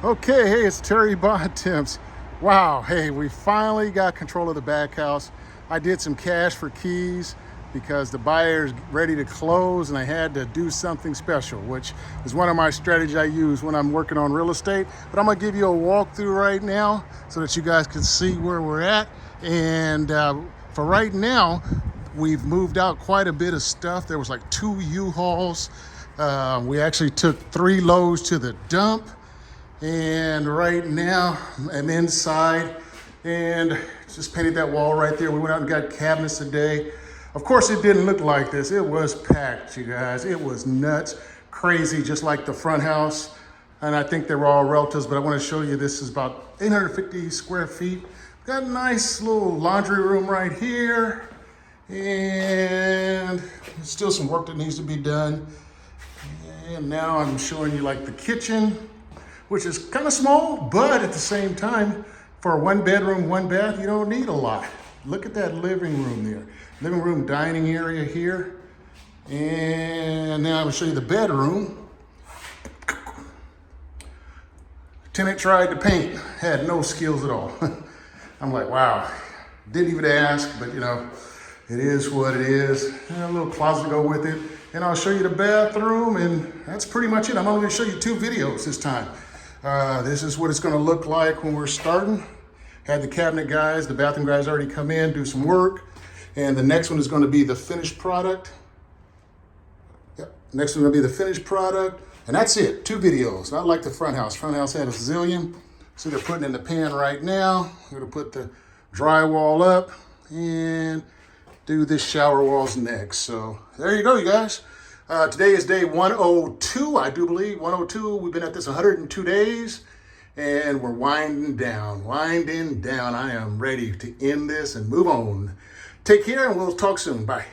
Okay, hey, it's Terry Bontemps. Wow, hey, we finally got control of the back house. I did some cash for keys because the buyer's ready to close and I had to do something special, which is one of my strategies I use when I'm working on real estate. But I'm gonna give you a walkthrough right now so that you guys can see where we're at. And for right now, we've moved out quite a bit of stuff. There was like 2 U-Hauls. We actually took 3 loads to the dump. And right now I'm inside and just painted that wall right there. We went out and got cabinets today. Of course, it didn't look like this. It was packed, you guys. It was nuts, crazy, just like the front house. And I think they were all relatives, but I want to show you this is about 850 square feet. Got a nice little laundry room right here. And still some work that needs to be done. And now I'm showing you like the kitchen, which is kind of small, but at the same time, for a 1 bedroom, 1 bath, you don't need a lot. Look at that living room there. Living room, dining area here. And now I'm gonna show you the bedroom. Tenant tried to paint, had no skills at all. I'm like, wow, didn't even ask, but you know, it is what it is. And a little closet to go with it. And I'll show you the bathroom, and that's pretty much it. I'm only gonna show you 2 videos this time. This is what it's gonna look like when we're starting. Had the cabinet guys, the bathroom guys already come in, do some work. And the next one is gonna be the finished product. Yep, next one will be the finished product. And that's it, 2 videos, not like the front house. Front house had a zillion. So they're putting in the pan right now. We're gonna put the drywall up and do this shower walls next. So there you go, you guys. Today is day 102, I do believe, 102. We've been at this 102 days and we're winding down. I am ready to end this and move on. Take care and we'll talk soon. Bye.